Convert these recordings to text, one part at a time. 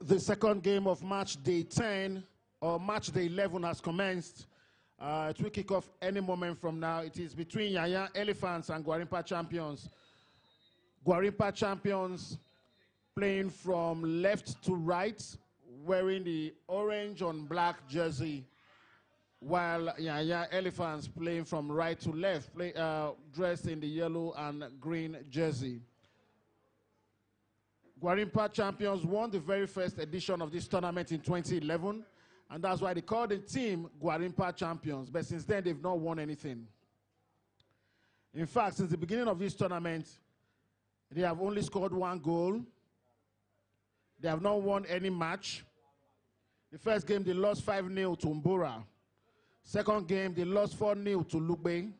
The second game of match day 10 or match day 11 has commenced. It will kick off any moment from now. It is between Nyanya Elephants and Gwarinpa Champions. Gwarinpa Champions playing from left to right, wearing the orange on black jersey, while Nyanya Elephants playing from right to left, dressed in the yellow and green jersey. Gwarinpa Champions won the very first edition of this tournament in 2011, and that's why they called the team Gwarinpa Champions. But since then, they've not won anything. In fact, since the beginning of this tournament, they have only scored 1 goal. They have not won any match. The first game, they lost 5-0 to Mbora. Second game, they lost 4-0 to Lugbe.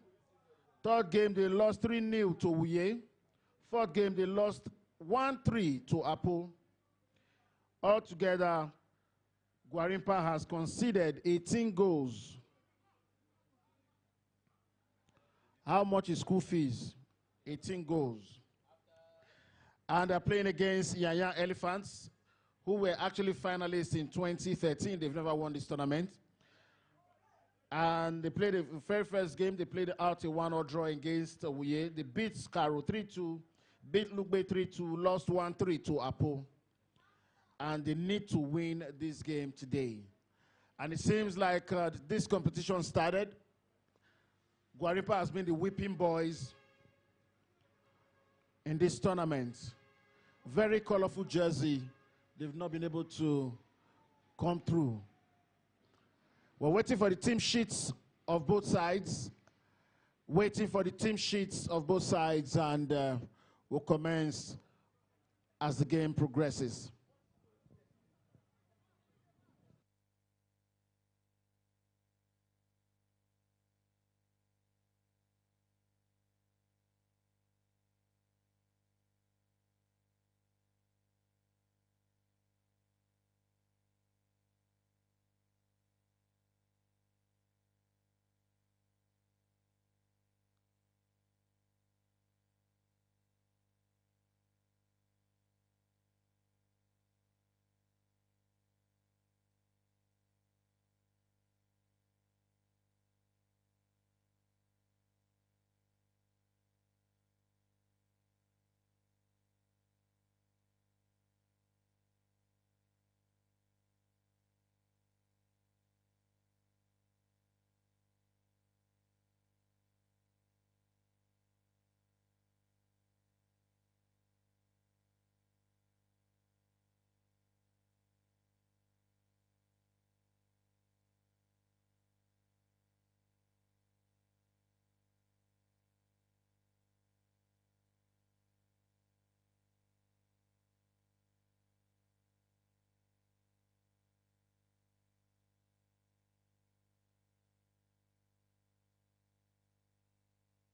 Third game, they lost 3-0 to Wuye. Fourth game, they lost 1-3 to Apo. Altogether, Gwarinpa has conceded 18 goals. How much is school fees? 18 goals. And they're playing against Nyanya Elephants, who were actually finalists in 2013. They've never won this tournament. And they played the very first game. They played out a 1-1 draw against Wuye. They beat Skaro 3-2. Beat Lugbe 3-2, lost 1-3 to Apo. And they need to win this game today. And it seems like this competition started. Gwarinpa has been the whipping boys in this tournament. Very colorful jersey. They've not been able to come through. We're waiting for the team sheets of both sides. Waiting for the team sheets of both sides, and will commence as the game progresses.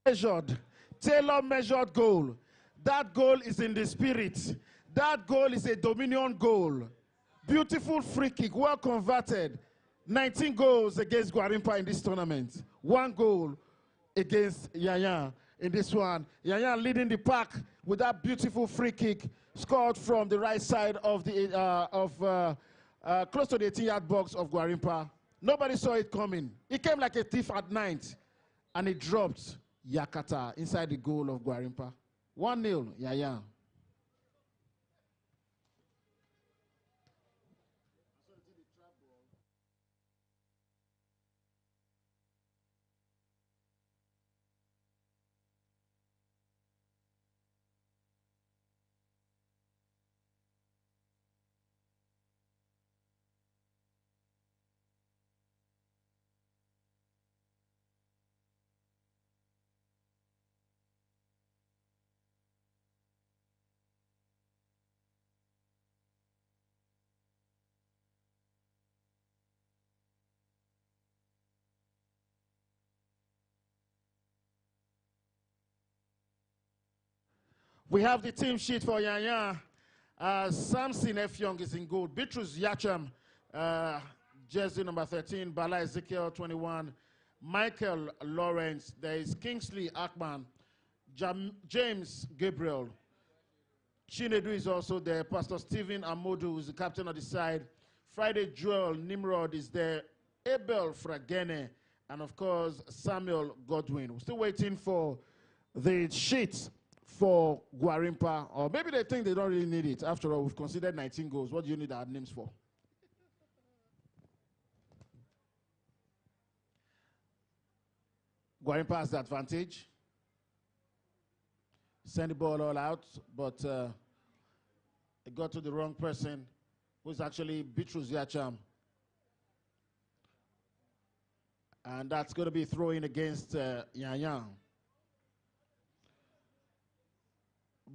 Measured, tailor-measured goal. That goal is in the spirit. That goal is a Dominion goal. Beautiful free kick, well converted. 19 goals against Gwarinpa in this tournament. 1 goal against Nyanya in this one. Nyanya leading the pack with that beautiful free kick scored from the right side of the close to the 18-yard box of Gwarinpa. Nobody saw it coming. It came like a thief at night, and it dropped Yakata inside the goal of Gwarinpa. 1-0, Nyanya. We have the team sheet for Nyanya. Samson F. Young is in goal. Beatrice Yacham, jersey number 13. Bala Ezekiel, 21. Michael Lawrence. There is Kingsley Ackman. James Gabriel. Chinedu is also there. Pastor Stephen Amodu is the captain of the side. Friday Joel Nimrod is there. Abel Fragene. And of course, Samuel Godwin. We're still waiting for the sheet for Gwarinpa. Or maybe they think they don't really need it. After all, we've considered 19 goals. What do you need our names for? Gwarinpa has the advantage. Send the ball all out, but it got to the wrong person, who's actually Bitrus Yacham. And that's going to be throwing against Nyanya.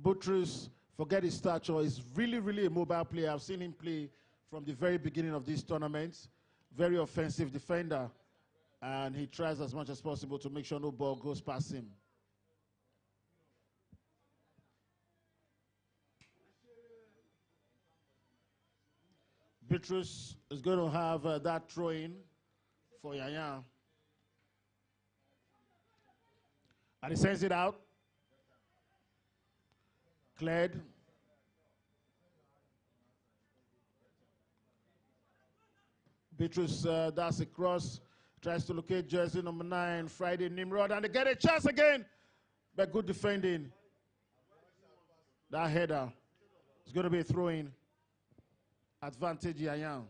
Bitrus, forget his stature, is really, really a mobile player. I've seen him play from the very beginning of this tournament. Very offensive defender. And he tries as much as possible to make sure no ball goes past him. Bitrus is going to have that throw-in for Nyanya. And he sends it out. Cleared. Bitrus, that's a cross. Tries to locate jersey number 9, Friday Nimrod. And they get a chance again. But good defending. That header is going to be a throw-in. Advantage Nyanya.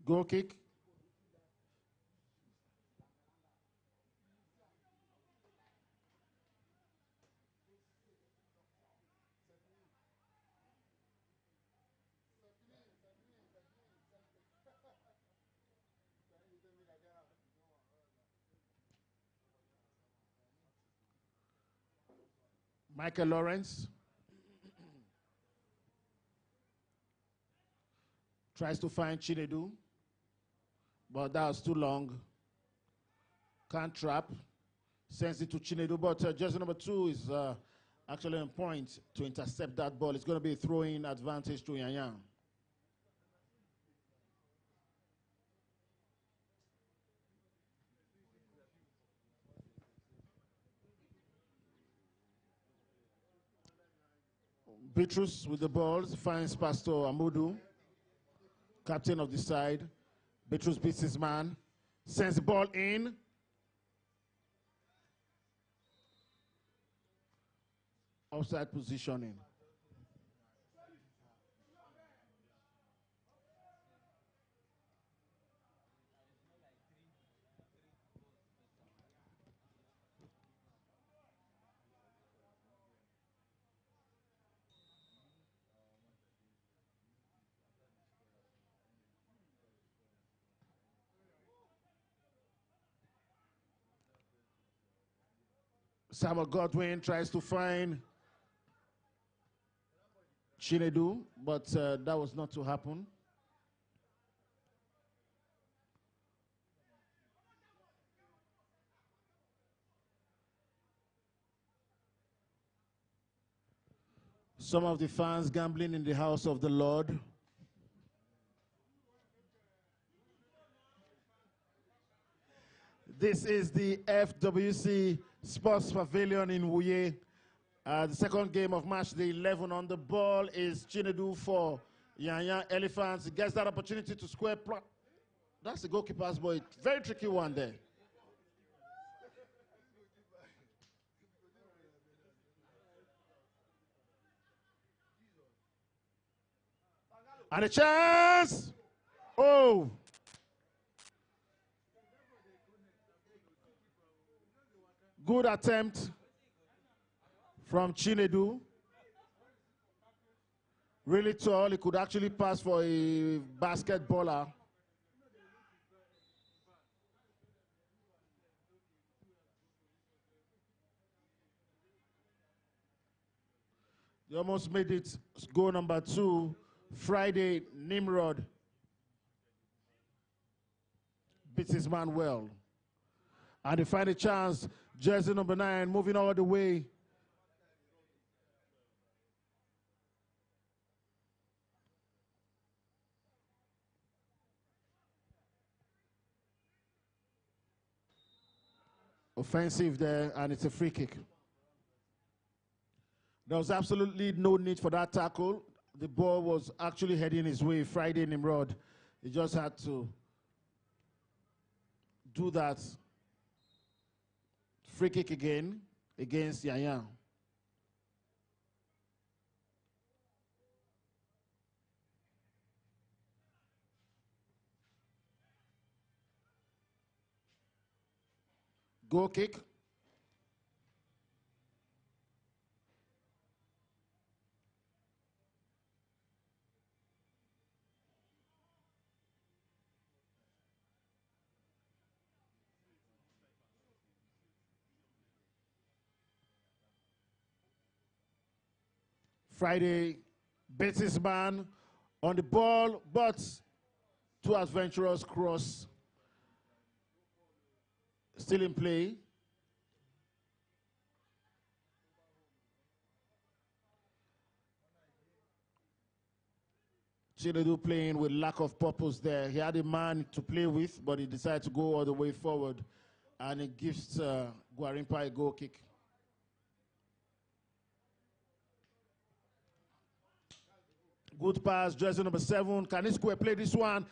Goal kick. Michael Lawrence tries to find Chinedu, but that was too long. Can't trap. Sends it to Chinedu, but jersey number 2 is actually on point to intercept that ball. It's going to be a throwing advantage to Nyanya. Bitrus with the balls finds Pastor Amudu, captain of the side. Bitrus beats his man, sends the ball in. Offside positioning. Samuel Godwin tries to find Chinedu, but that was not to happen. Some of the fans gambling in the house of the Lord. This is the FWC Sports Pavilion in Wuye. The second game of match, the 11 on the ball is Chinedu for Nyanya Elephants. He gets that opportunity to square. That's the goalkeeper's ball. Very tricky one there. And a chance! Oh! Good attempt from Chinedu. Really tall. He could actually pass for a basketballer. They almost made it goal number 2. Friday Nimrod beats his man well. And they find a chance. Jersey number 9 moving all the way Offensive there, and it's a free kick. There was absolutely no need for that tackle. The ball was actually heading his way. Friday Nimrod, he just had to do that. Free kick again against Nyanya. Goal kick. Friday beats his man on the ball, but too adventurous cross. Still in play. Chinedu playing with lack of purpose there. He had a man to play with, but he decided to go all the way forward, and it gives Gwarinpa a goal kick. Good pass, jersey number 7. Can this square play this one?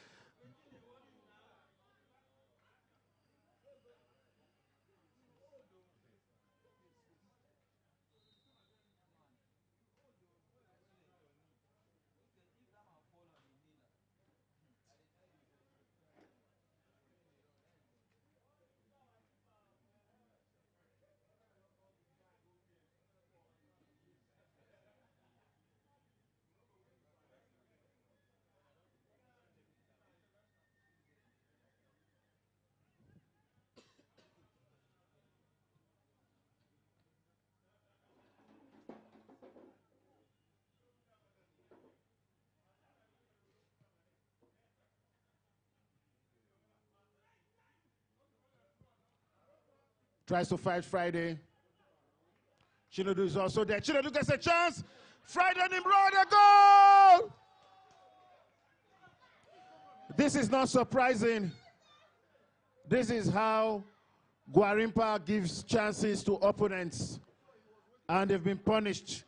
Tries to fight Friday. Chinedu is also there. Chinedu gets a chance. Friday Nimrod, a goal! This is not surprising. This is how Gwarinpa gives chances to opponents, and they've been punished.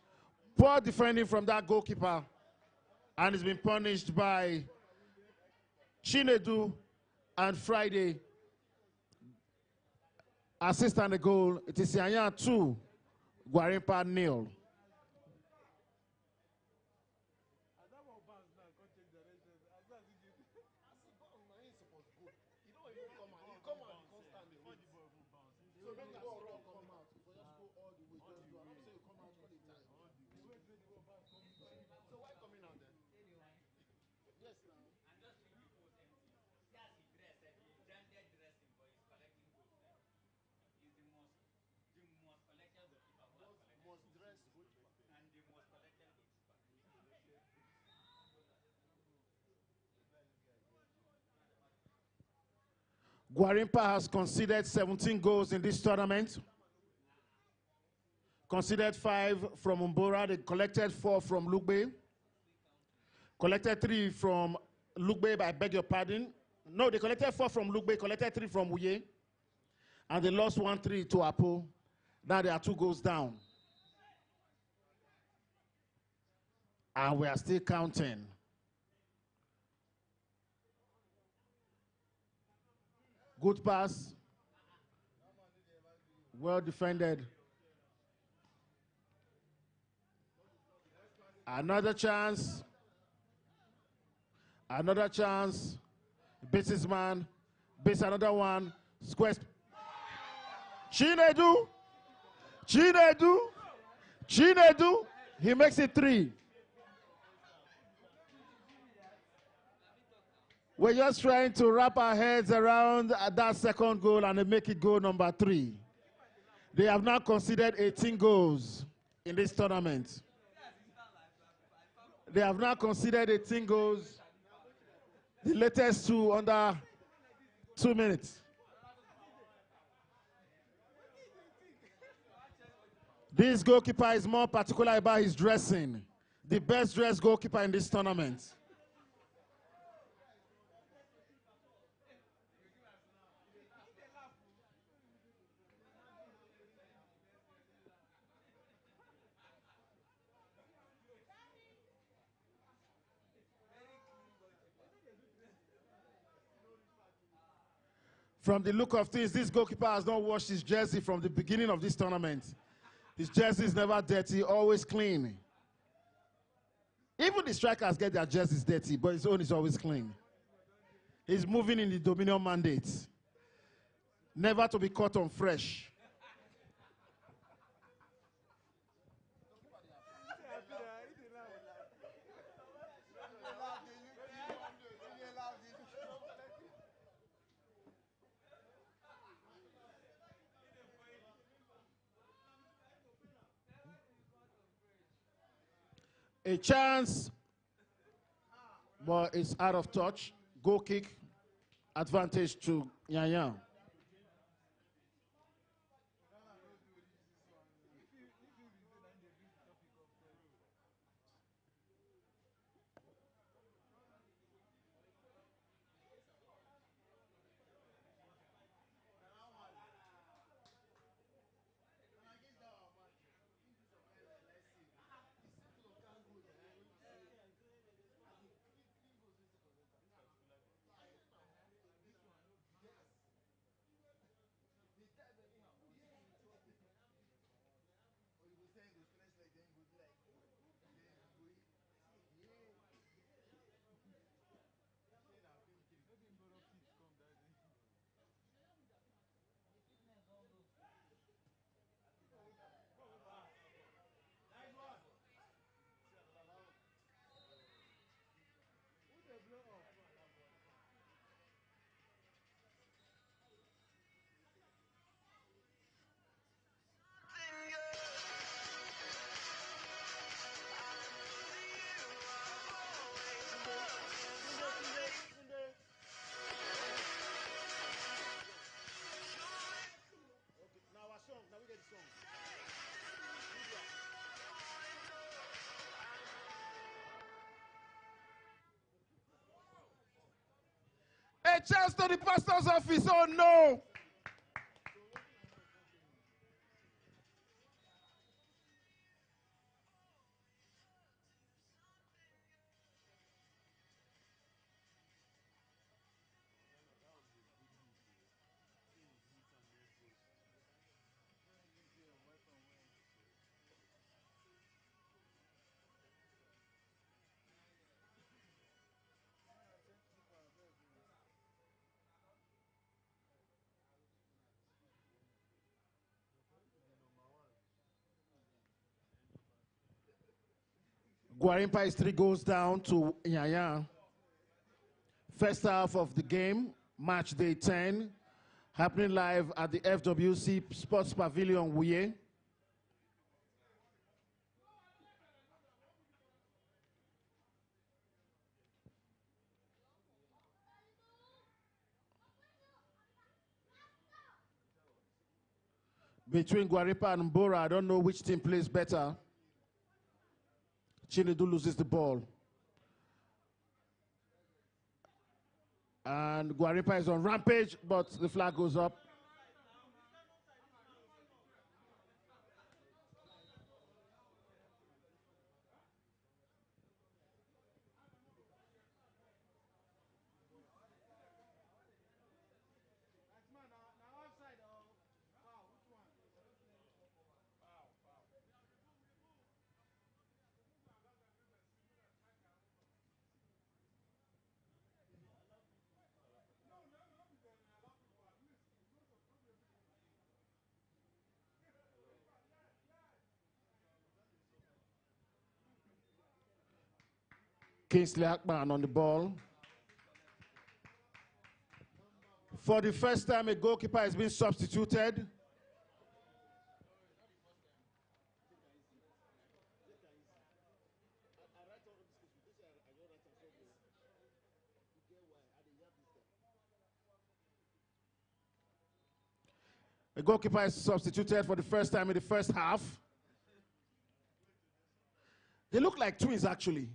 Poor defending from that goalkeeper, and it's been punished by Chinedu and Friday. Assist on the goal. It is Nyanya 2, Gwarinpa 0. Gwarinpa has conceded 17 goals in this tournament. Conceded 5 from Umbora. They collected 4 from Lugbe. Collected 3 from Lugbe, I beg your pardon. No, they collected 4 from Lugbe, collected 3 from Wuye. And they lost 1-3 to Apo. Now they are 2 goals down. And we are still counting. Good pass. Well defended. Another chance. Another chance. Beats his man. Beats another one. Squares. Chinedu. Chinedu. Chinedu. He makes it 3. We're just trying to wrap our heads around that second goal and make it goal number 3. They have now conceded 18 goals in this tournament. They have now conceded 18 goals. The latest 2 under 2 minutes. This goalkeeper is more particular about his dressing. The best dressed goalkeeper in this tournament. From the look of things, this goalkeeper has not washed his jersey from the beginning of this tournament. His jersey is never dirty, always clean. Even the strikers get their jerseys dirty, but his own is always clean. He's moving in the Dominion mandate. Never to be caught on fresh. A chance, but it's out of touch. Goal kick, advantage to Nyanya. A chance to the pastor's office. Oh no! Gwarinpa is 3 goals down to Nyanya. First half of the game, match day 10, happening live at the FWC Sports Pavilion, Wuye. Between Gwarinpa and Mbora, I don't know which team plays better. Chinedu loses the ball. And Gwarinpa is on rampage, but the flag goes up. Kingsley Akman on the ball. For the first time, a goalkeeper has been substituted. A goalkeeper is substituted for the first time in the first half. They look like twins, actually.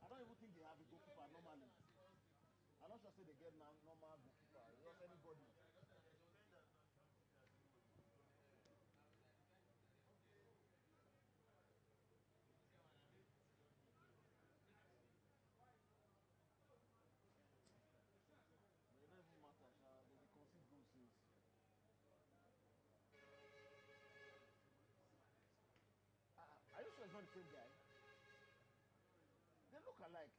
I don't even think they have a goalkeeper normally. Are you sure it's not the same guy? They look alike.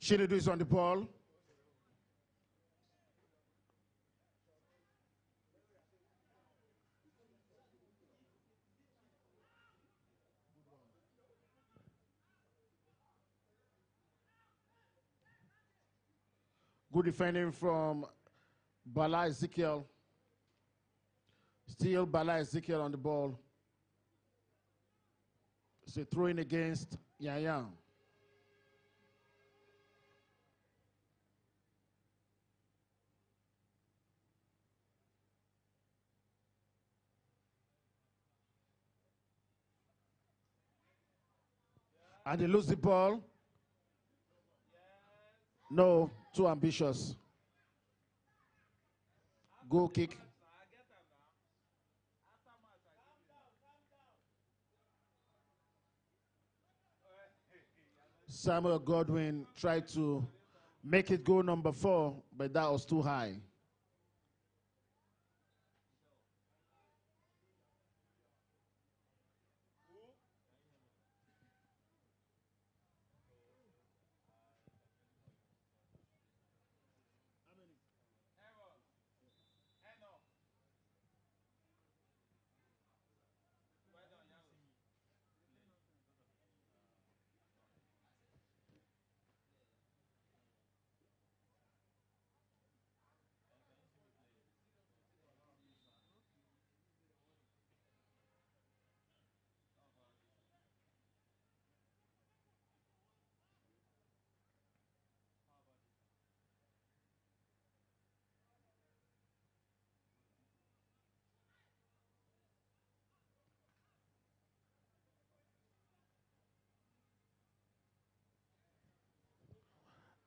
Chinedu is on the ball. Good defending from Bala Ezekiel. Still Bala Ezekiel on the ball. It's a throw in against Nyanya. And they lose the ball. No, too ambitious. Goal kick. Samuel Godwin tried to make it goal number 4, but that was too high.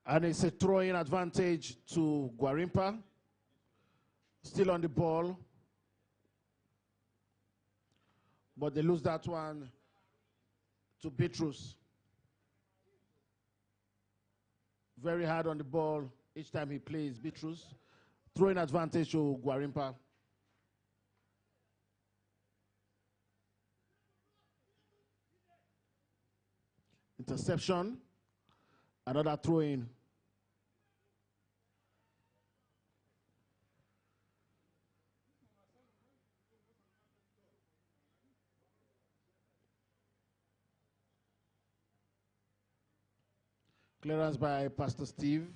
And it's a throw-in advantage to Gwarinpa. Still on the ball. But they lose that one to Bitrus. Very hard on the ball each time he plays, Bitrus. Throwing advantage to Gwarinpa. Interception. Another throw-in. Clearance by Pastor Steve.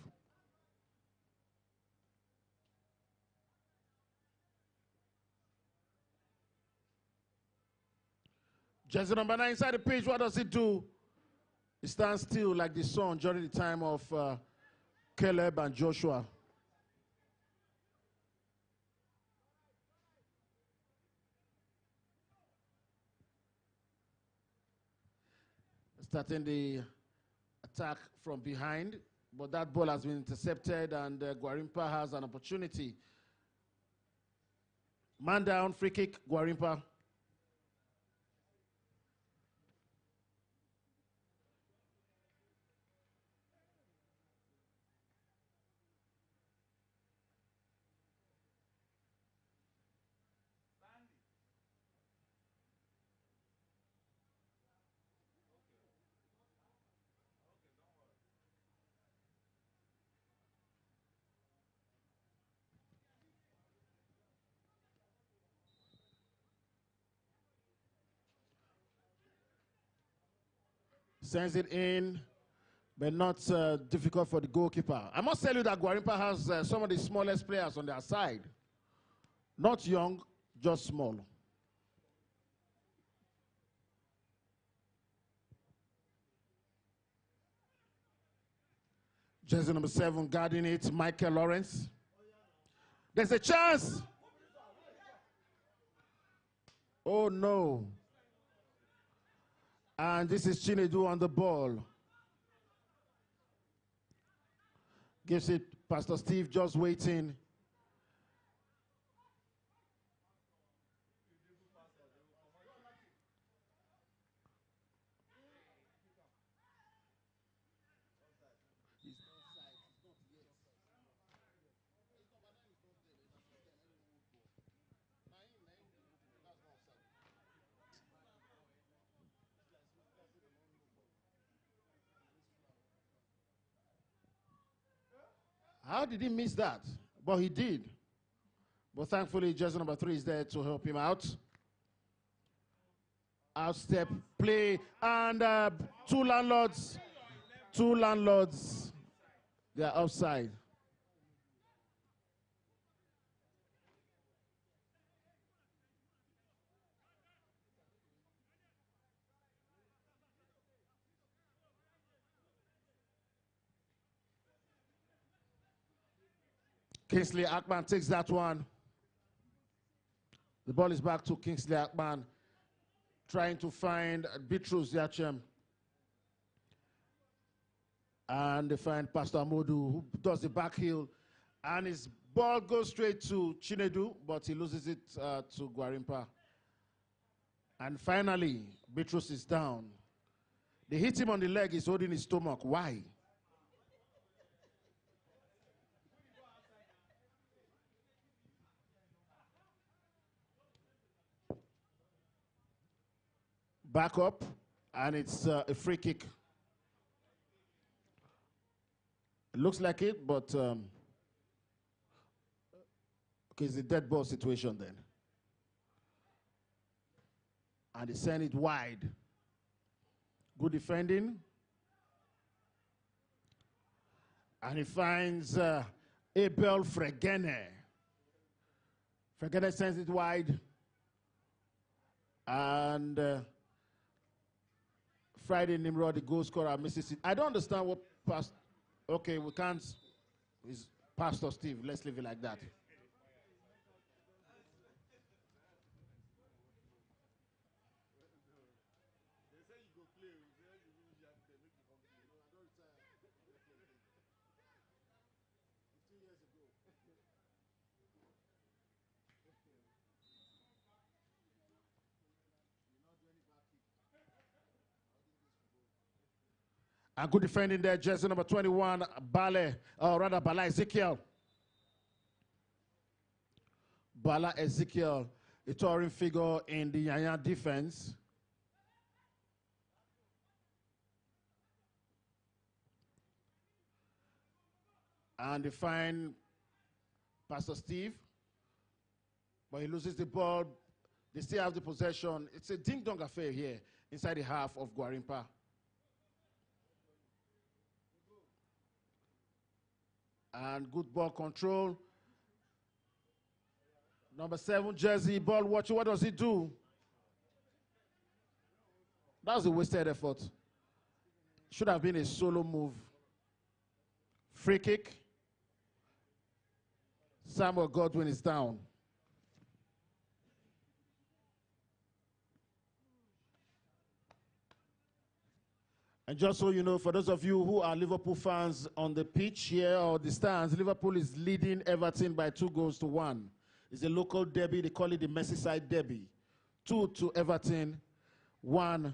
Jersey number 9 inside the pitch. What does it do? It stands still like the sun during the time of Caleb and Joshua. Starting the attack from behind, but that ball has been intercepted, and Gwarinpa has an opportunity. Man down, free kick, Gwarinpa. Sends it in, but not difficult for the goalkeeper. I must tell you that Gwarinpa has some of the smallest players on their side. Not young, just small. Jersey number 7 guarding it, Michael Lawrence. There's a chance. Oh no. And this is Chinedu on the ball. Gives it Pastor Steve, just waiting. How did he miss that? But he did. But thankfully, jersey number 3 is there to help him out. Outstep play, and two landlords, they are offside. Kingsley Akman takes that one. The ball is back to Kingsley Akman, trying to find Bitrus Yachem. And they find Pastor Amodu, who does the back heel. And his ball goes straight to Chinedu, but he loses it to Gwarinpa. And finally, Bitrus is down. They hit him on the leg, he's holding his stomach. Why? Back up, and it's a free kick. It looks like it, but okay, it's a dead ball situation then. And they send it wide. Good defending. And he finds Abel Fregene. Fregene sends it wide. And Friday Nimrod, the goal scorer, misses it. I don't understand what past. Okay, we can't. It's Pastor Steve. Let's leave it like that. And good defending there, jersey number 21, Bala Ezekiel. Bala Ezekiel, a towering figure in the Nyanya defense. And they find Pastor Steve, but he loses the ball. They still have the possession. It's a ding-dong affair here inside the half of Gwarinpa. And good ball control. Number 7 jersey, ball watching. What does he do? That was a wasted effort. Should have been a solo move. Free kick. Samuel Godwin is down. And just so you know, for those of you who are Liverpool fans on the pitch here or the stands, Liverpool is leading Everton by 2-1. It's a local derby. They call it the Merseyside Derby. 2 to Everton, 1,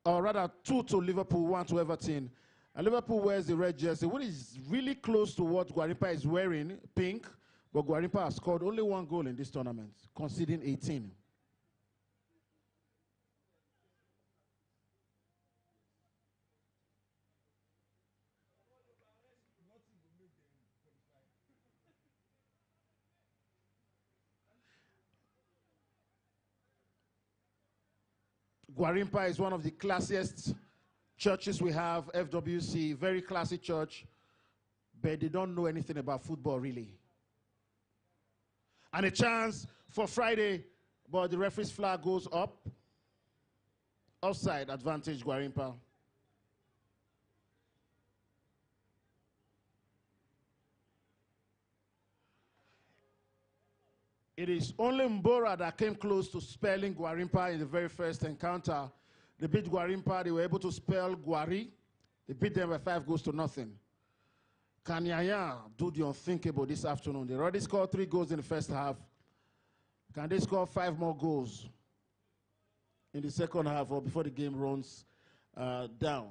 or rather 2 to Liverpool, 1 to Everton. And Liverpool wears the red jersey, which is really close to what Gwarinpa is wearing, pink. But Gwarinpa has scored only 1 goal in this tournament, conceding 18. Gwarinpa is one of the classiest churches we have, FWC, very classy church, but they don't know anything about football, really. And a chance for Friday, but the referee's flag goes up. Offside, advantage, Gwarinpa. It is only Mbora that came close to spelling Gwarinpa in the very first encounter. They beat Gwarinpa. They were able to spell Gwari. They beat them by 5-0. Can Nyanya do the unthinkable this afternoon? They already scored 3 goals in the first half. Can they score 5 more goals in the second half or before the game runs down?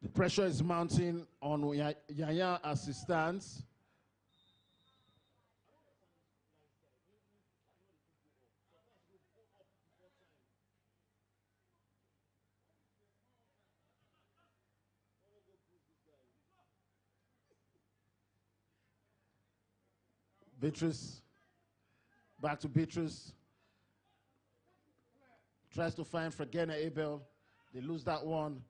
The pressure is mounting on Nyanya as he stands. Beatrice, back to Beatrice. Tries to find Fregena Abel. They lose that one.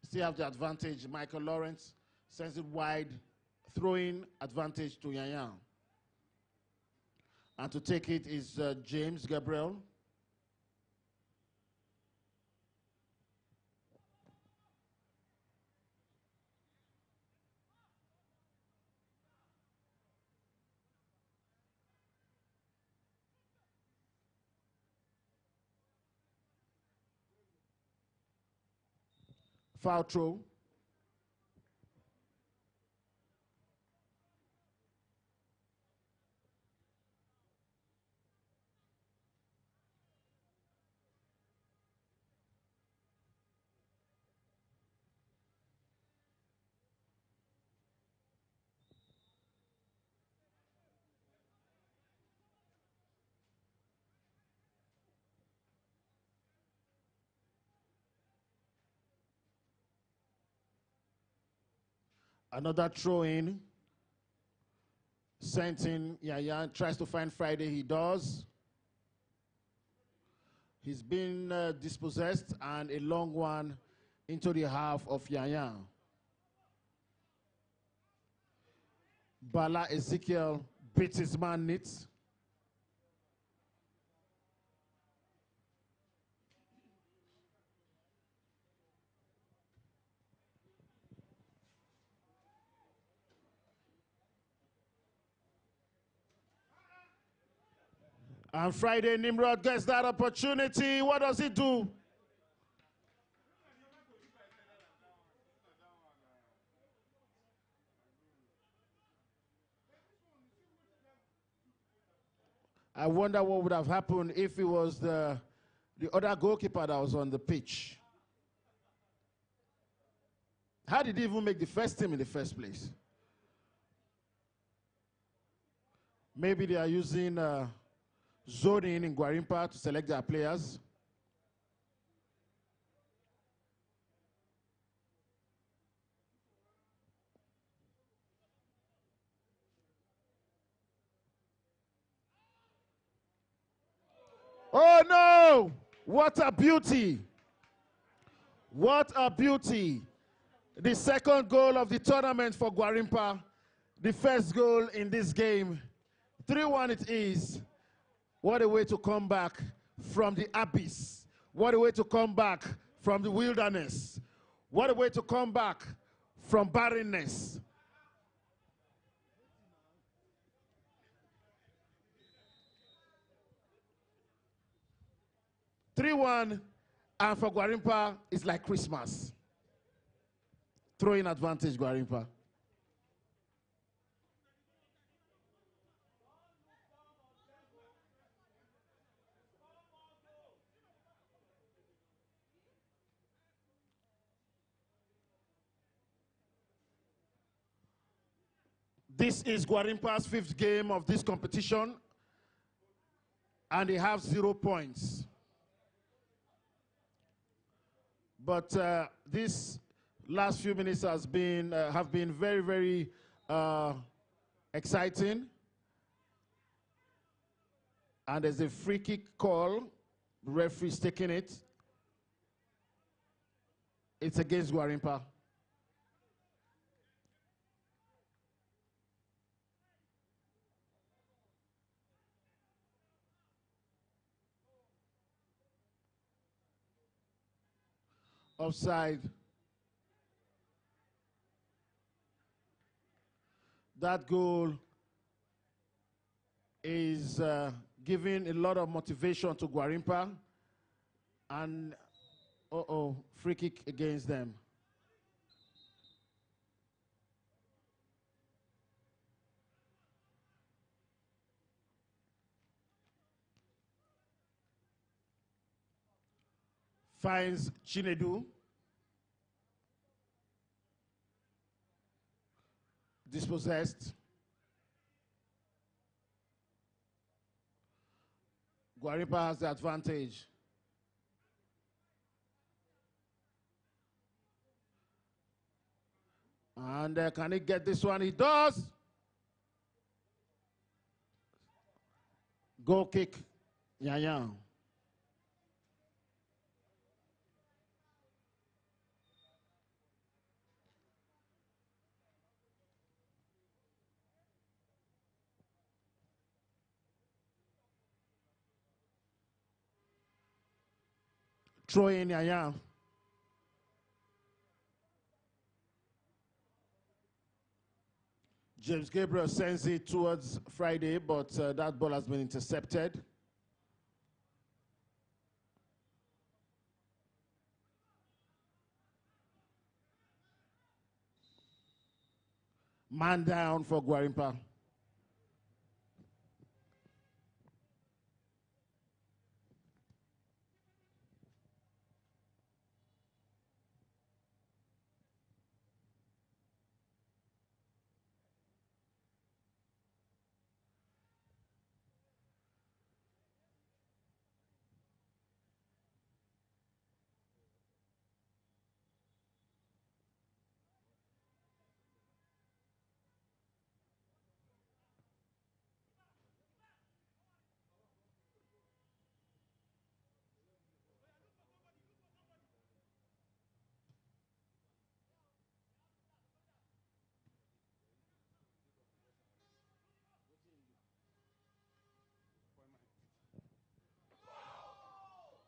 Still have the advantage. Michael Lawrence sends it wide, throwing advantage to Nyanya. And to take it is James Gabriel. Foul throw. Another throw in. Sent in. Nyanya tries to find Friday. He does. He's been dispossessed, and a long one into the half of Nyanya. Bala Ezekiel beats his man Nitz. And Friday, Nimrod gets that opportunity. What does he do? I wonder what would have happened if it was the other goalkeeper that was on the pitch. How did he even make the first team in the first place? Maybe they are using zoning in Gwarinpa to select their players. Oh no! What a beauty! What a beauty! The second goal of the tournament for Gwarinpa. The first goal in this game. 3-1 it is. What a way to come back from the abyss. What a way to come back from the wilderness. What a way to come back from barrenness. (3-1), and for Gwarinpa, it's like Christmas. Throwing advantage, Gwarinpa. This is Gwarinpa's 5th game of this competition, and they have 0 points. But this last few minutes have been very, very exciting. And there's a free kick call. The referee's taking it. It's against Gwarinpa. Offside. That goal is giving a lot of motivation to Gwarinpa. And, free kick against them. Finds Chinedu. Dispossessed. Gwarinpa has the advantage. And can he get this one? He does. Goal kick, Nyanya. Throw in Nyanya. James Gabriel sends it towards Friday, but that ball has been intercepted. Man down for Gwarinpa.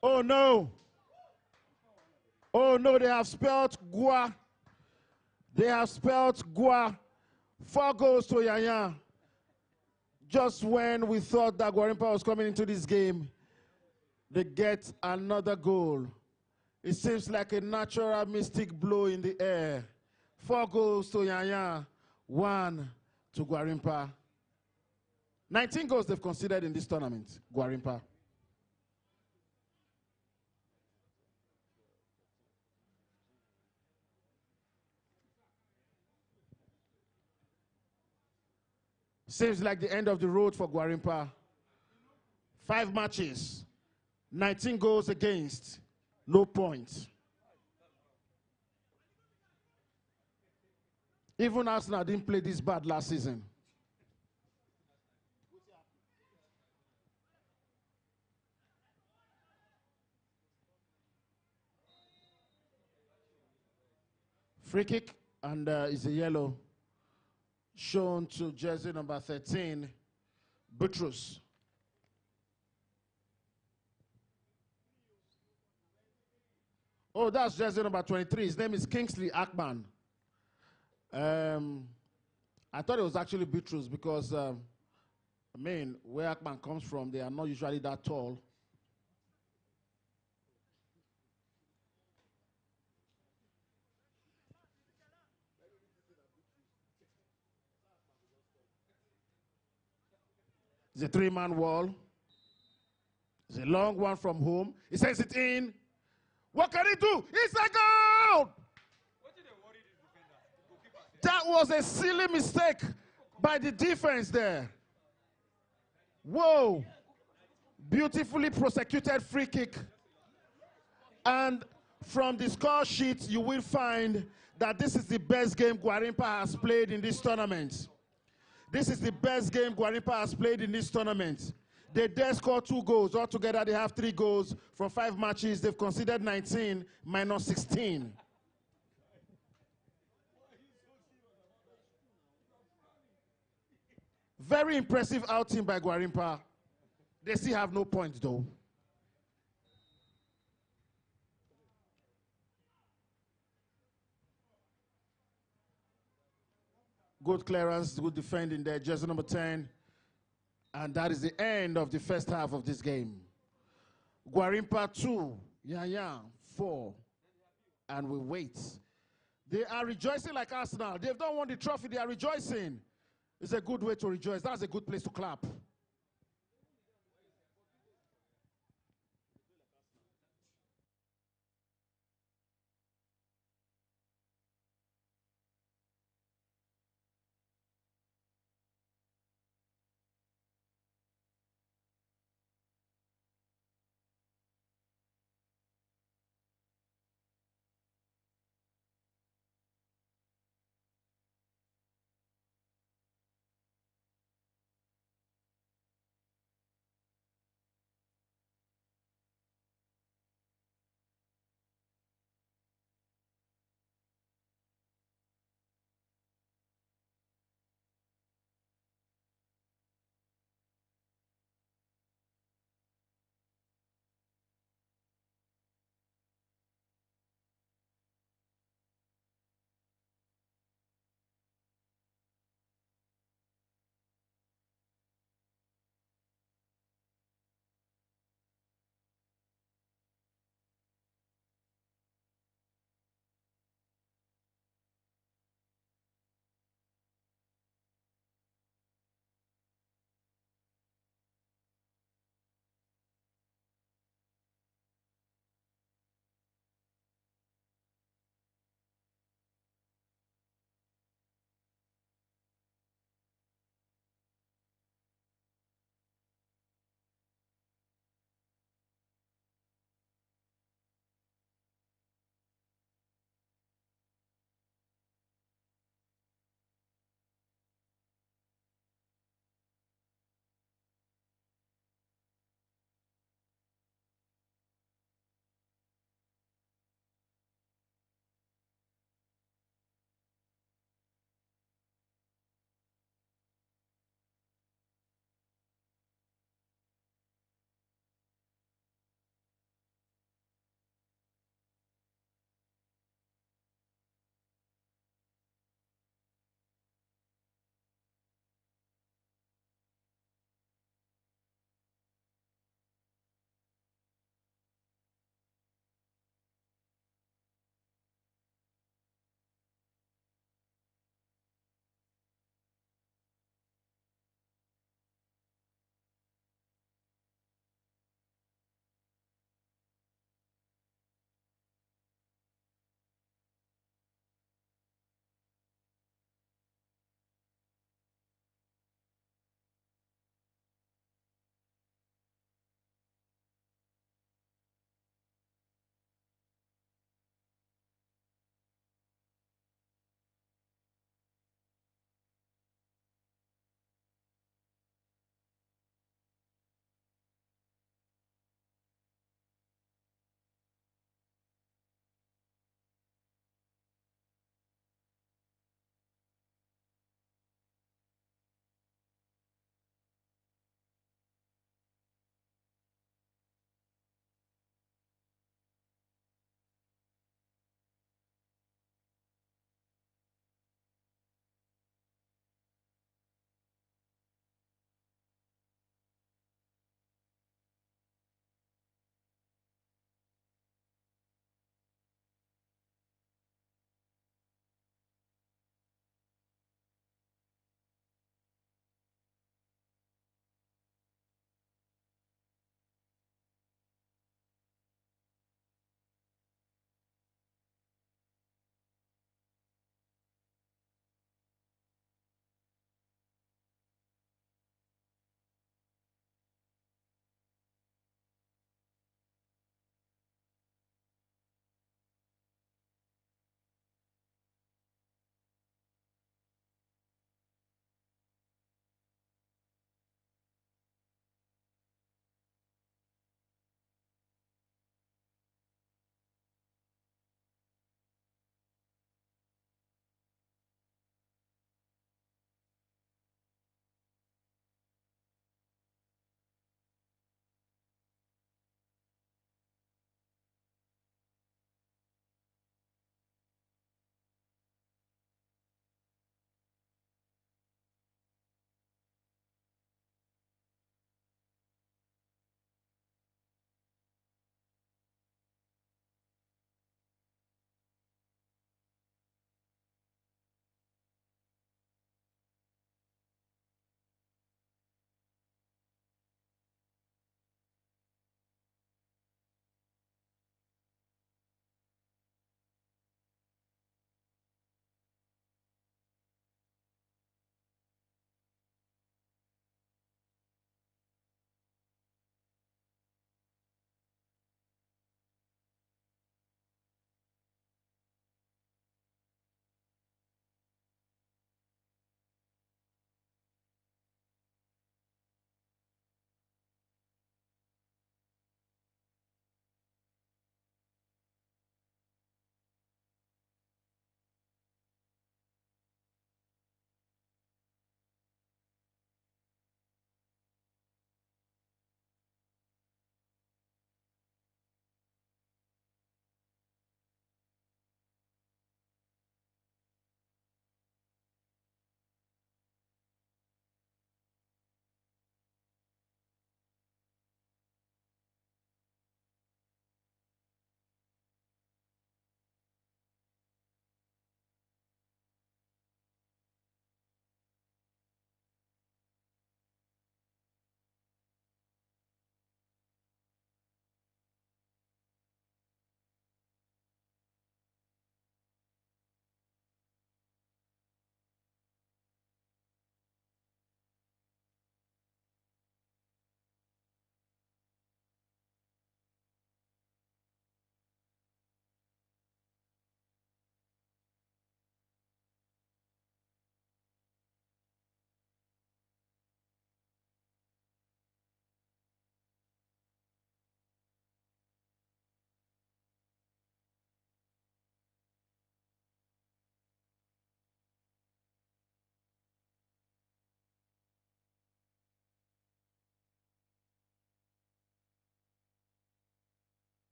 Oh no. Oh no, they have spelled Gwa. They have spelled Gwa. 4 goals to Nyanya. Just when we thought that Gwarinpa was coming into this game, they get another goal. It seems like a natural mystic blow in the air. 4 goals to Nyanya, 1 to Gwarinpa. 19 goals they've conceded in this tournament, Gwarinpa. Seems like the end of the road for Gwarinpa. 5 matches, 19 goals against, no points. Even Arsenal didn't play this bad last season. Free kick, and it's a yellow shown to jersey number 13, Butrus. Oh, that's jersey number 23. His name is Kingsley Ackman. I thought it was actually Butrus because, I mean, where Ackman comes from, they are not usually that tall. It's a 3-man wall. It's a long one from home. He sends it in. What can he do? It's a goal! That was a silly mistake by the defense there. Whoa. Beautifully prosecuted free kick. And from the score sheet, you will find that this is the best game Gwarinpa has played in this tournament. This is the best game Gwarinpa has played in this tournament. They dare score 2 goals. Altogether, they have 3 goals from 5 matches. They've conceded 19, minus 16. Very impressive outing by Gwarinpa. They still have no points, though. Good clearance, good defending there, jersey number 10. And that is the end of the first half of this game. Gwarinpa 2, Nyanya 4. And we wait. They are rejoicing like Arsenal. They don't want the trophy, they are rejoicing. It's a good way to rejoice. That's a good place to clap.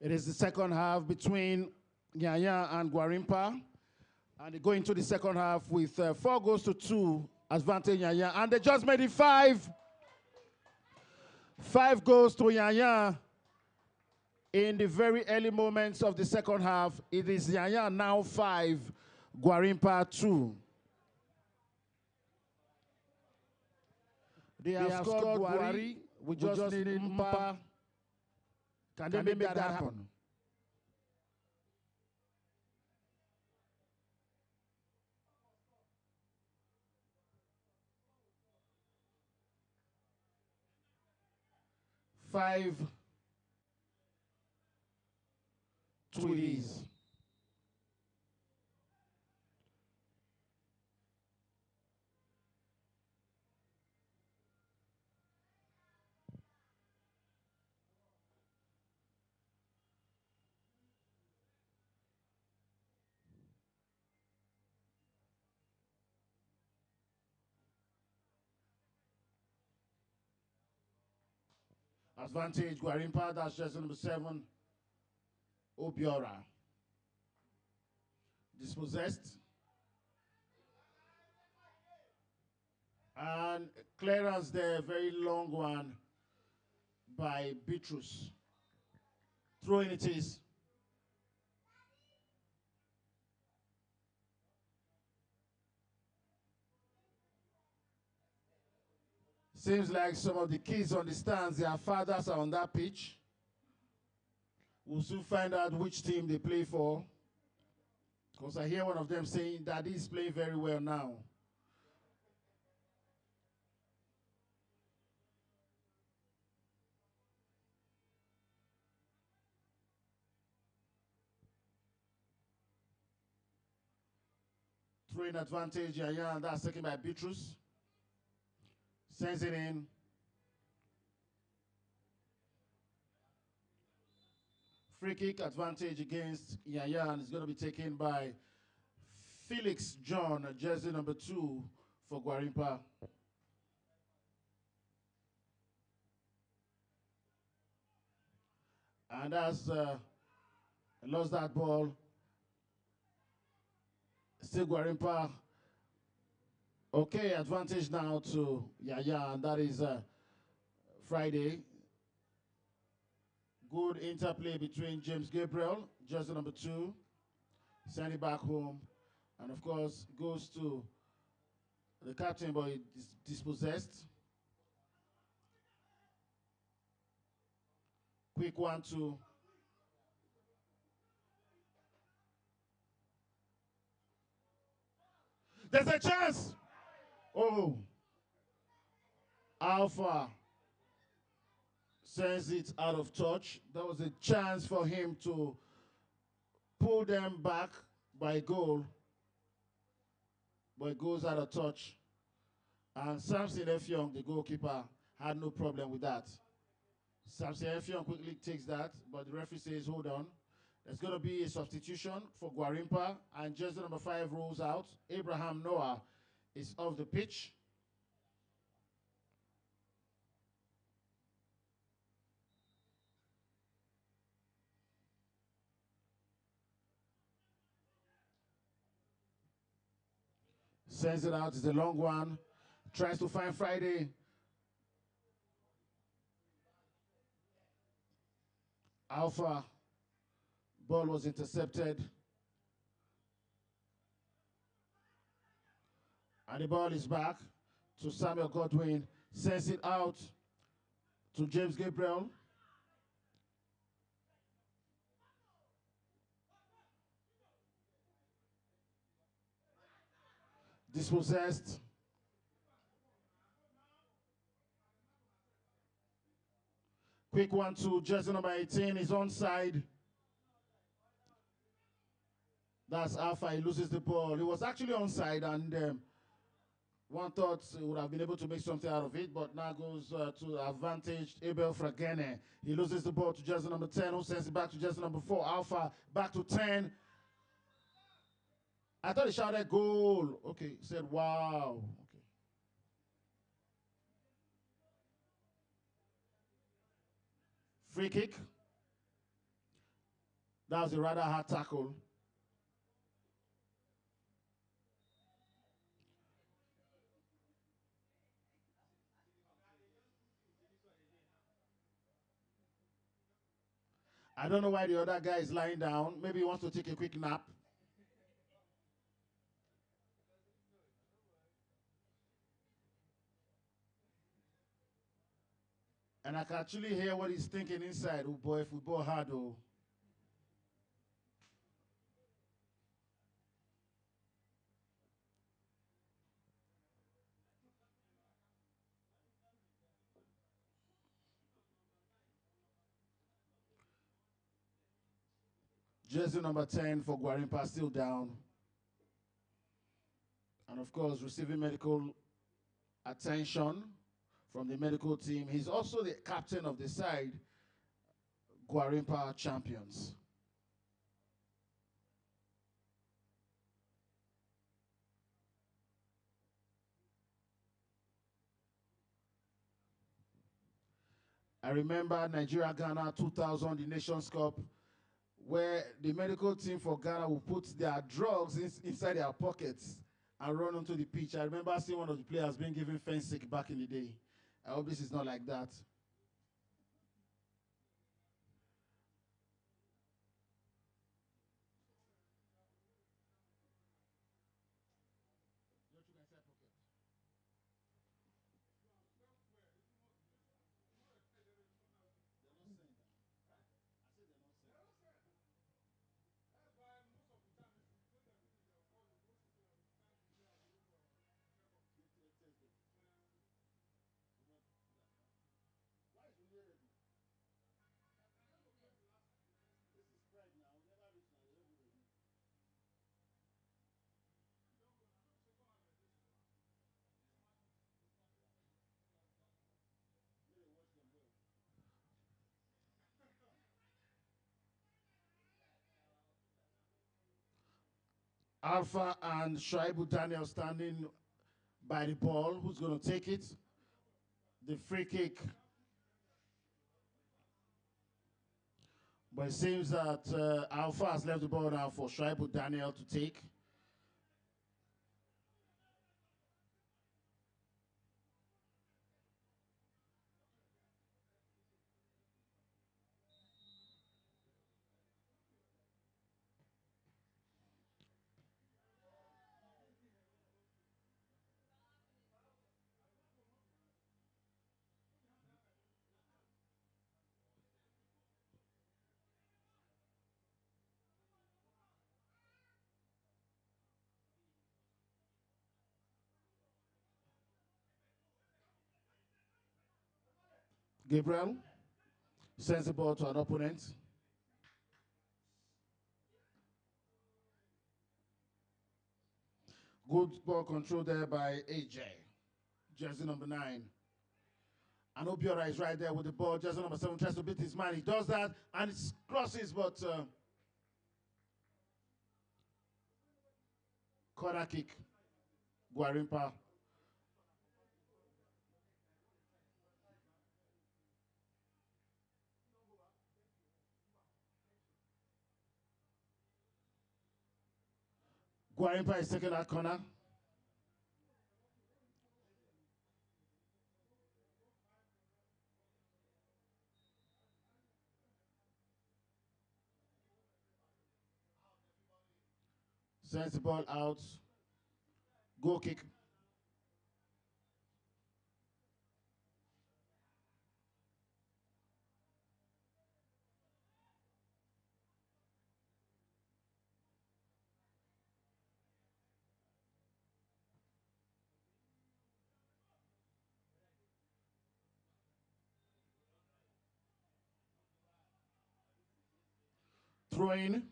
It is the second half between Nyanya and Gwarinpa. And they go into the second half with 4-2 advantage Nyanya. And they just made it 5. 5 goals to Nyanya in the very early moments of the second half. It is Nyanya now 5, Gwarinpa 2. They have scored Gwari. We just need Mpa. Can they make that happen? Five to it is. Advantage Gwarinpa, that's jersey number 7, Obiora. Dispossessed. And clearance there, very long one by Beatrice. Throwing it is. Seems like some of the kids on the stands, their fathers are on that pitch. We'll soon find out which team they play for. Because I hear one of them saying that he's playing very well now. Throwing advantage, Yaya, and that's taken by Beatrice. Sends it in. Free kick advantage against Yaya, and it's going to be taken by Felix John, jersey number 2 for Gwarinpa. And as lost that ball, still Gwarinpa. Okay, advantage now to Yaya, and that is Friday. Good interplay between James Gabriel, jersey number 2, send it back home, and of course goes to the captain, but he's dispossessed. Quick 1-2. There's a chance. Oh, Alpha sends it out of touch. That was a chance for him to pull them back by goal, but it goes out of touch. And Samson Effiong, the goalkeeper, had no problem with that. Samson Effiong quickly takes that, but the referee says, hold on. There's going to be a substitution for Gwarinpa, and jersey number 5 rolls out. Abraham Noah is off the pitch. Sends it out, it's a long one. Tries to find Friday. Alpha. Ball was intercepted. And the ball is back to Samuel Godwin. Sends it out to James Gabriel. Dispossessed. Quick 1-2, jersey number 18 is onside. That's Alpha, he loses the ball. He was actually onside, and one thought he would have been able to make something out of it, but now goes to advantage Abel Fragene. He loses the ball to jersey number 10, who sends it back to jersey number 4. Alpha back to 10. I thought he shouted goal. Okay, he said wow. Okay. Free kick. That was a rather hard tackle. I don't know why the other guy is lying down. Maybe he wants to take a quick nap. And I can actually hear what he's thinking inside. Oh boy, football hard oh. Jersey number 10 for Gwarinpa still down. And of course, receiving medical attention from the medical team. He's also the captain of the side, Gwarinpa champions. I remember Nigeria-Ghana 2000, the Nations Cup, where the medical team for Ghana will put their drugs inside their pockets and run onto the pitch. I remember seeing one of the players being given fence-sick back in the day. I hope this is not like that. Alpha and Shaibu Daniel standing by the ball. Who's going to take it? The free kick. But it seems that Alpha has left the ball now for Shaibu Daniel to take. Gabriel sends the ball to an opponent. Good ball control there by AJ, jersey number 9. And Obiora is right there with the ball. Jersey number 7 tries to beat his man. He does that and it crosses, but corner kick. Gwarinpa. Gwarinpa is taking that corner. Sends the ball out. Goal kick. Throwing.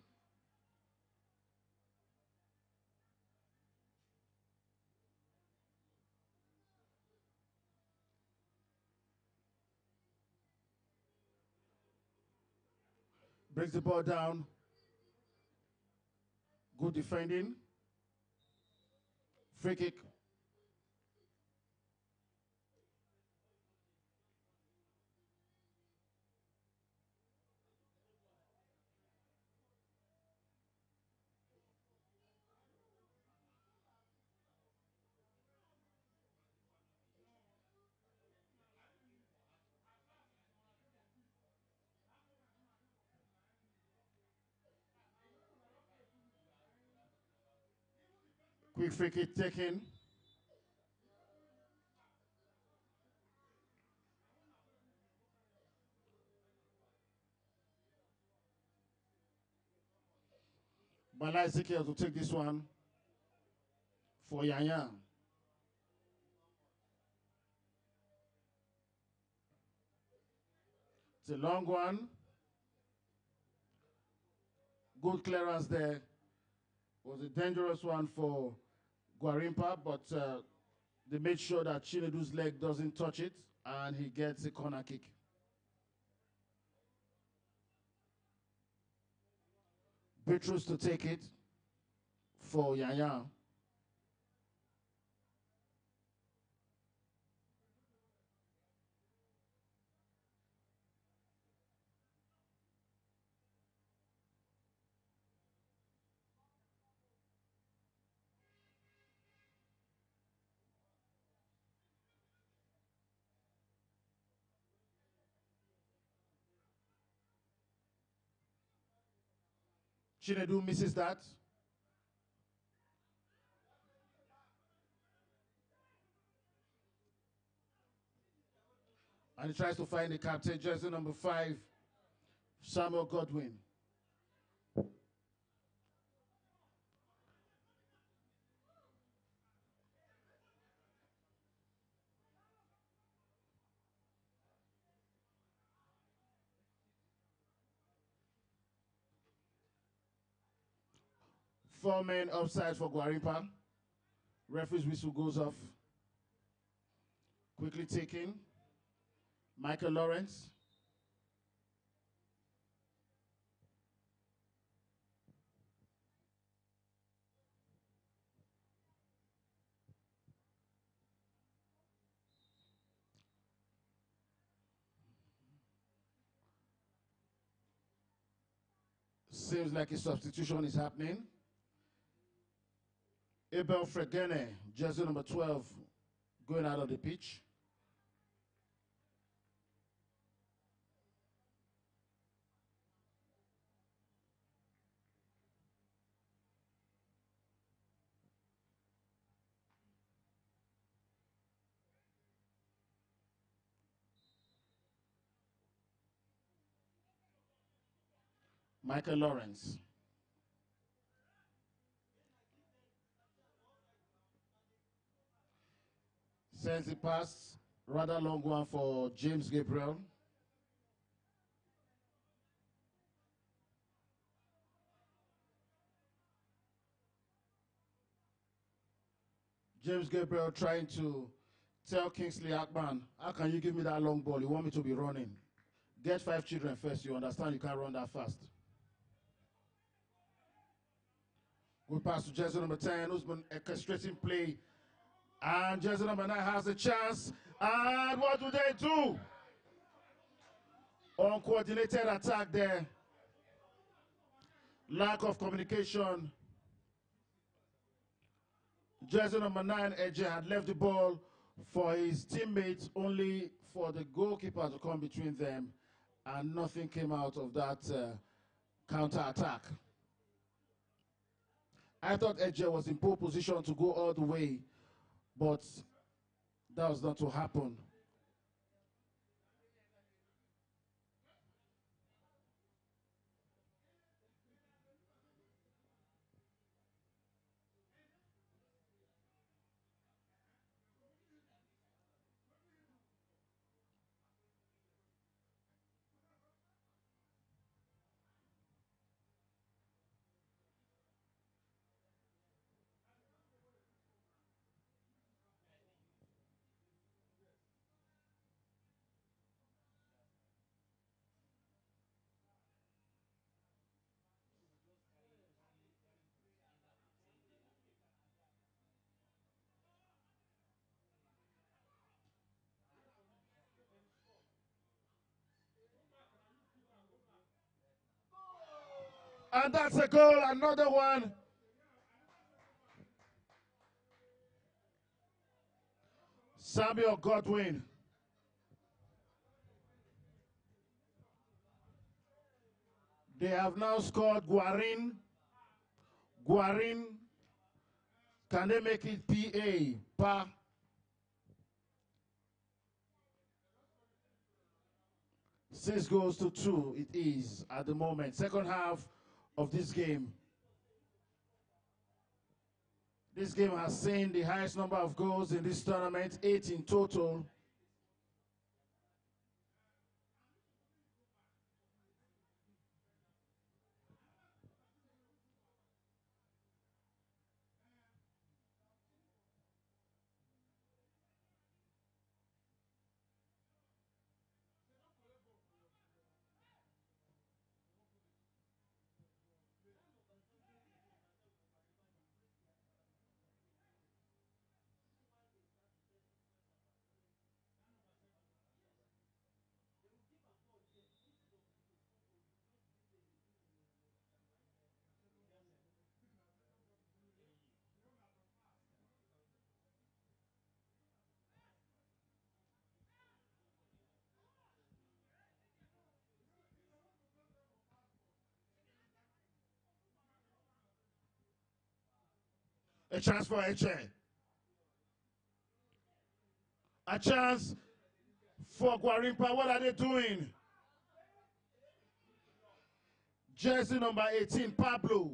Brings the ball down. Good defending. Free kick. Quick free kick taken. Bala Ezekiel to take this one for Nyanya. It's a long one. Good clearance there. Was a dangerous one for Gwarinpa, but they made sure that Chinedu's leg doesn't touch it, and he gets a corner kick. Bitrus to take it for Nyanya. Chinedu misses that. And he tries to find the captain, jersey number 5, Samuel Godwin. Four men offside for Gwarinpa. Referee's whistle goes off. Quickly taken. Michael Lawrence. Seems like a substitution is happening. Abel Fregene, jersey number 12, going out of the pitch. Michael Lawrence. Sends the pass, rather long one for James Gabriel. James Gabriel trying to tell Kingsley Akman, how can you give me that long ball? You want me to be running? Get 5 children first. You understand you can't run that fast. We pass to jersey number 10, who's been orchestrating play. And jersey number 9 has a chance. And what do they do? Uncoordinated attack there. Lack of communication. Jersey number 9, Eje, had left the ball for his teammates, only for the goalkeeper to come between them. And nothing came out of that counter-attack. I thought Eje was in pole position to go all the way, but that was not to happen. And that's a goal, another one. Samuel Godwin. They have now scored Gwarin Can they make it PA? Pa? Six goals to 2 it is at the moment. Second half of this game. This game has seen the highest number of goals in this tournament, 8 in total. A chance for Eche. A chance for Gwarinpa. What are they doing? Jersey number 18, Pablo.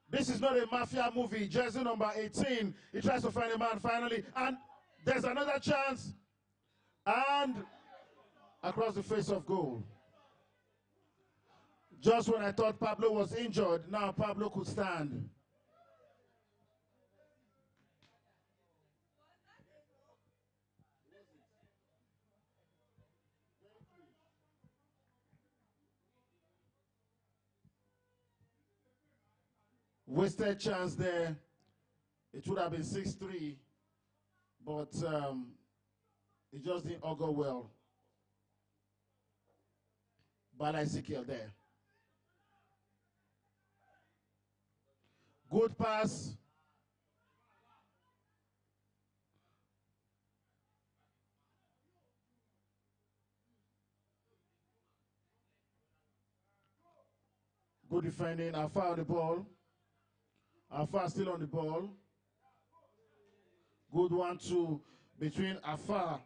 This is not a mafia movie. Jersey number 18. He tries to find a man finally. And there's another chance. And across the face of goal. Just when I thought Pablo was injured, now Pablo could stand. Wasted chance there. It would have been 6-3, but it just didn't augur well. Bala Ezekiel there. Good pass. Good defending. Alpha on the ball. Alpha still on the ball. Good 1-2 between Alpha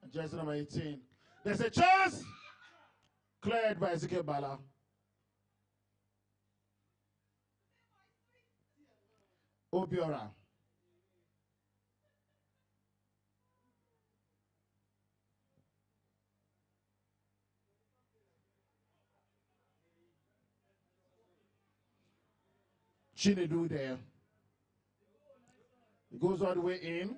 and jersey number 18. There's a chance. Cleared by Ezekiel Bala. Obiora. Chinedu there. He goes all the way in.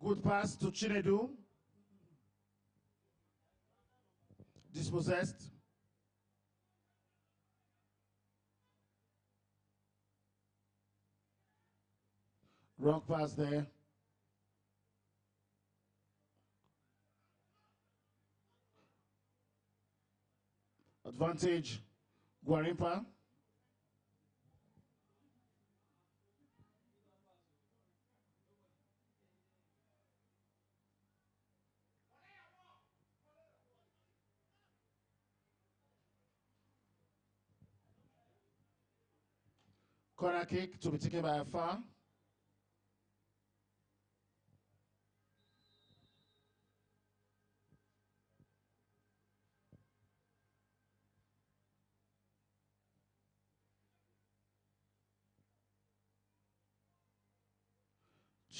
Good pass to Chinedu. Dispossessed. Wrong pass there. Advantage, Gwarinpa. Corner kick to be taken by a far.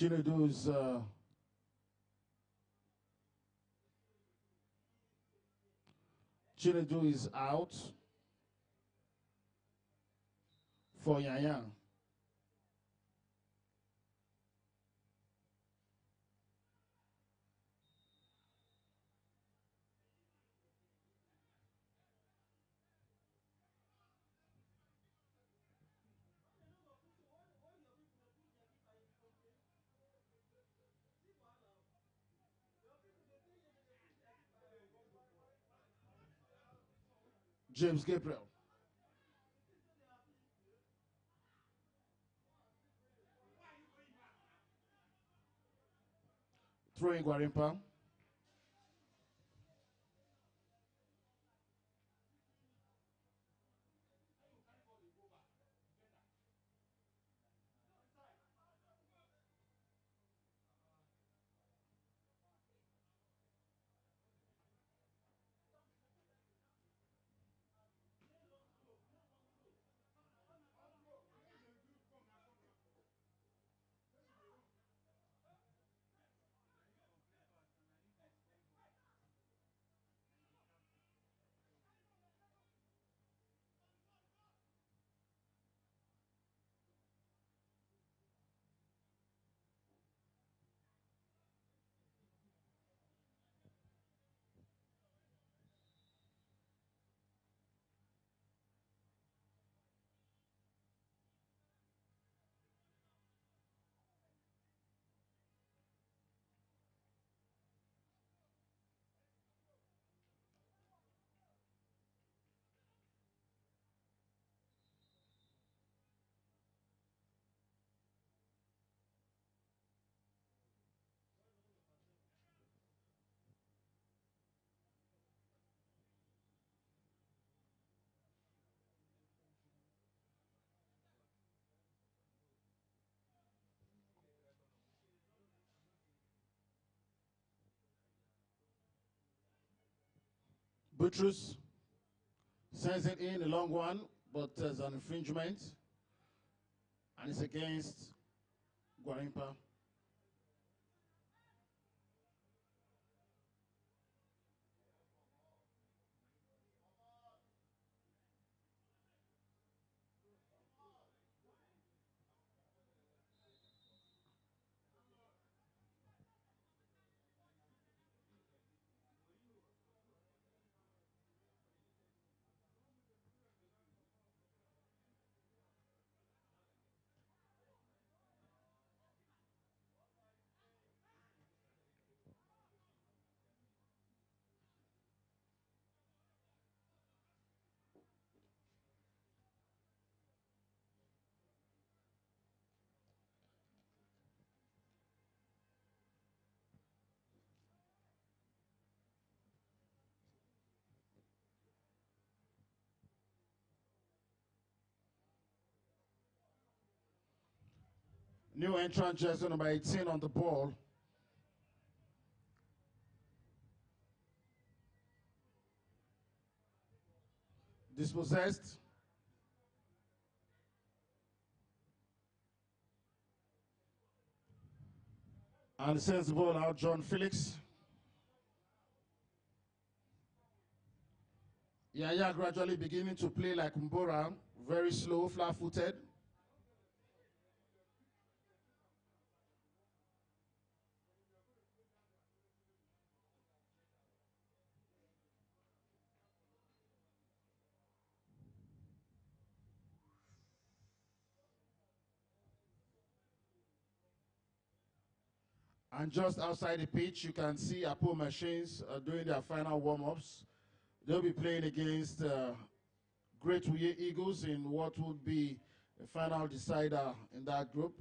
Chinedu is out for Nyanya. James Gabriel. Throwing Gwarinpa. Buttress sends it in, a long one, but there's an infringement, and it's against Gwarinpa. New entrant, jersey number 18 on the ball. Dispossessed. And sends the ball out, John Felix. Yaya gradually beginning to play like Mbora, very slow, flat-footed. And just outside the pitch, you can see Apo machines doing their final warm-ups. They'll be playing against Great Wuye Eagles in what would be a final decider in that group.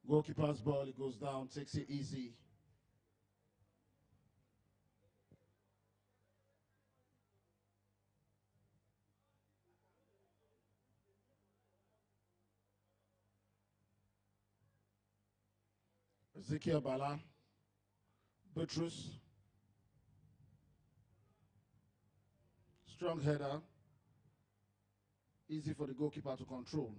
Goalkeeper's ball, it goes down, takes it easy. Ezekiel Bala, Butrus, strong header, easy for the goalkeeper to control.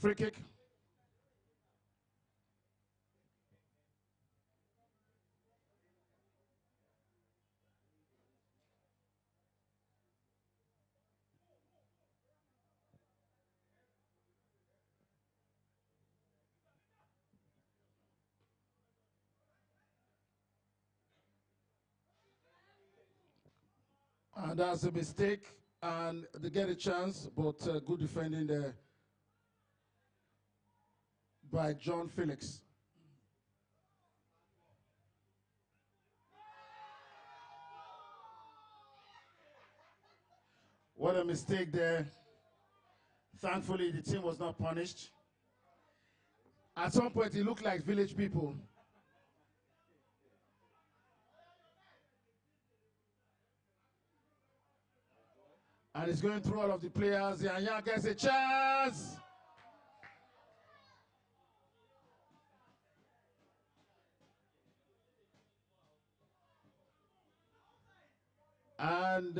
Free kick. And that's a mistake, and they get a chance, but good defending there by John Felix. What a mistake there. Thankfully, the team was not punished. At some point, it looked like village people. And it's going through all of the players. Nyanya gets a chance. And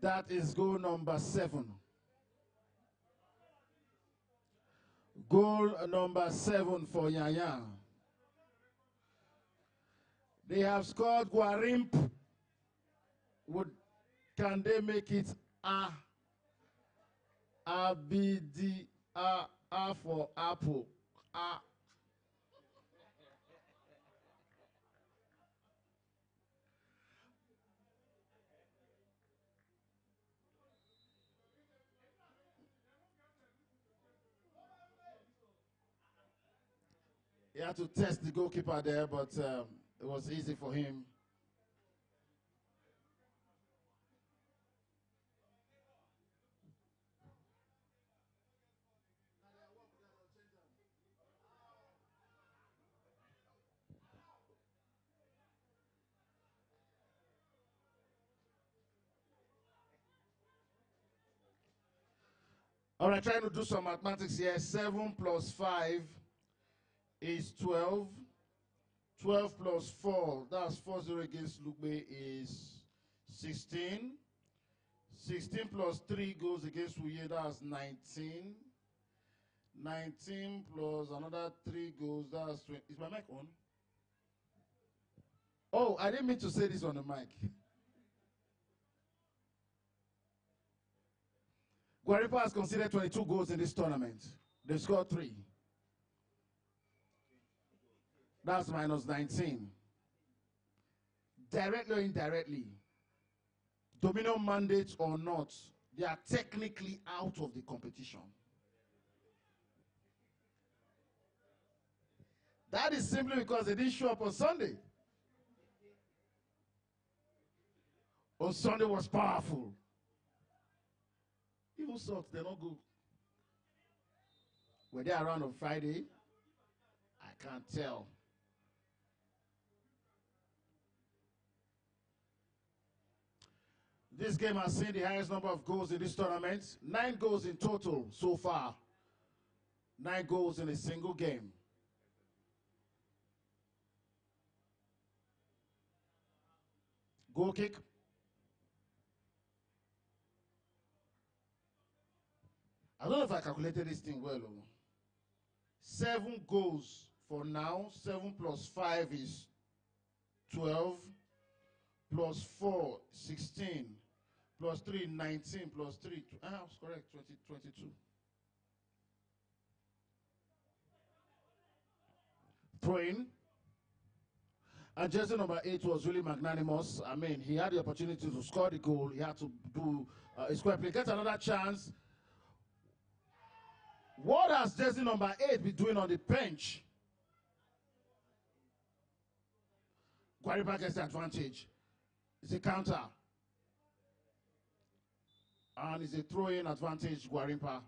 that is goal number 7. Goal number 7 for Nyanya. They have scored Gwarinpa. Can they make it A, B, D, A for apple? A. He had to test the goalkeeper there, but it was easy for him. All right, trying to do some mathematics here. 7 plus 5 is 12. 12 plus 4, that's 4-0 against Lugbe is 16. 16 plus 3 goes against Wuye, that's 19. 19 plus another 3 goes, that's 20. Is my mic on? Oh, I didn't mean to say this on the mic. Gwarinpa has conceded 22 goals in this tournament. They scored 3. That's minus 19. Directly or indirectly, Dominion mandate or not, they are technically out of the competition. That is simply because they didn't show up on Sunday. On Sunday was powerful. Even socks, they're not good. Were they around on Friday? I can't tell. This game has seen the highest number of goals in this tournament. 9 goals in total so far. 9 goals in a single game. Goal kick. I don't know if I calculated this thing well. 7 goals for now. 7 plus 5 is 12. Plus 4, 16. Plus 3, 19. Plus 3, I was correct, 22. Throwing. And jersey number 8 was really magnanimous. I mean, he had the opportunity to score the goal. He had to do a square play. Get another chance. What has jersey number 8 been doing on the bench? Gwarinpa gets the advantage. It's a counter. And it's a throw-in advantage, Gwarinpa.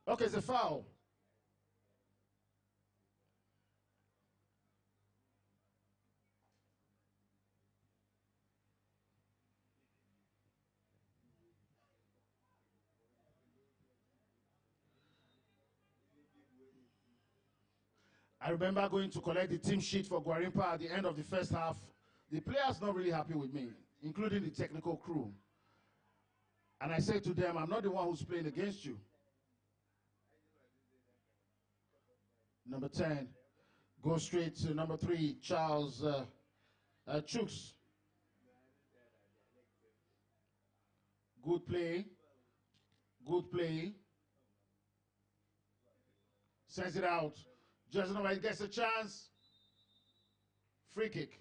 Okay, it's a foul. I remember going to collect the team sheet for Gwarinpa at the end of the first half. The players not really happy with me, including the technical crew. And I said to them, I'm not the one who's playing against you. Number 10, go straight to number 3, Charles Chooks. Good play. Good play. Sends it out. Just nobody gets a chance. Free kick.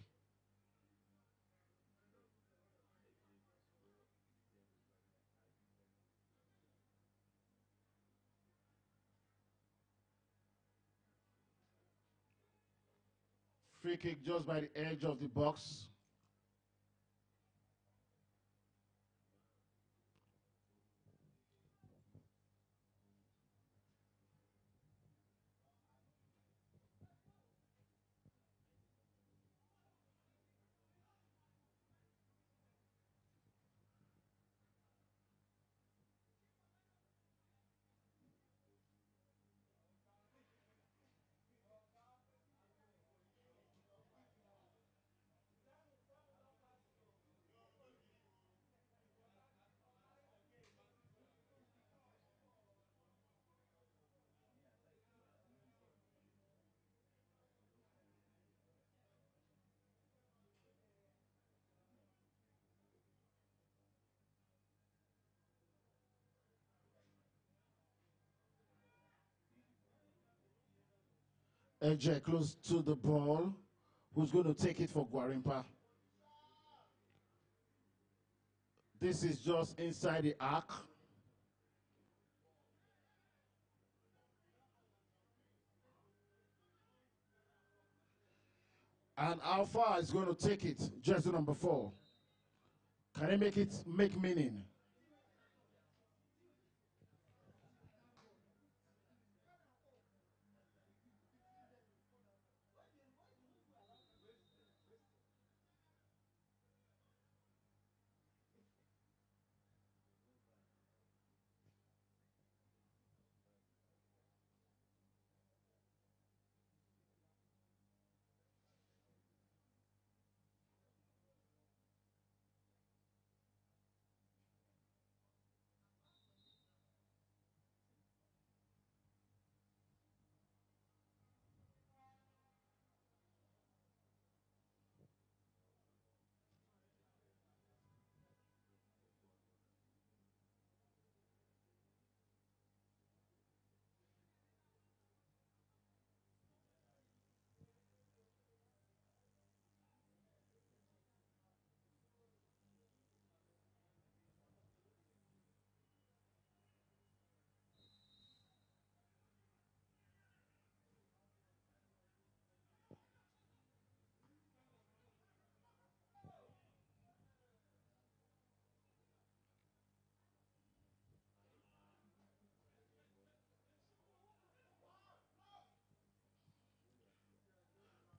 Free kick just by the edge of the box. Eje close to the ball. Who's going to take it for Gwarinpa? This is just inside the arc. And Alpha is going to take it, jersey number 4. Can he make it make meaning?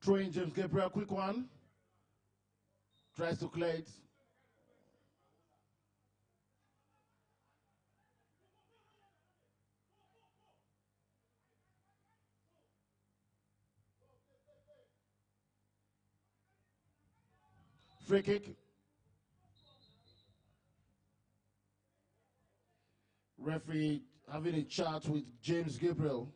Throwing James Gabriel, quick one. Tries to clear it. Free kick. Referee having a chat with James Gabriel.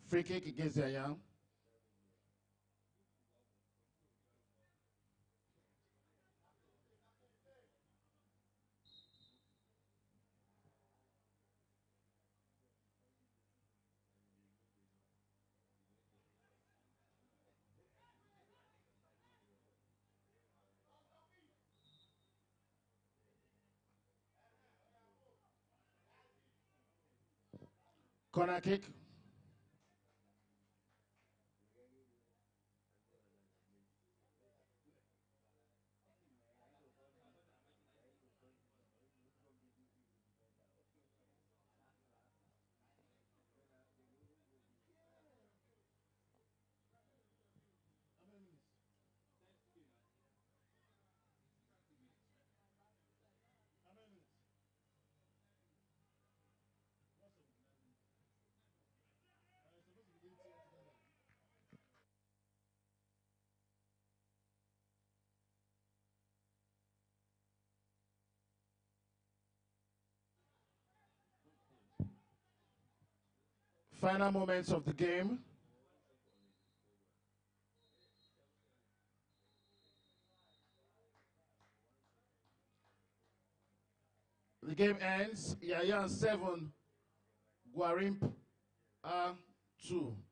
Free kick against Nyanya. Corner kick. Final moments of the game. The game ends. Nyanya 7, Gwarinpa 2.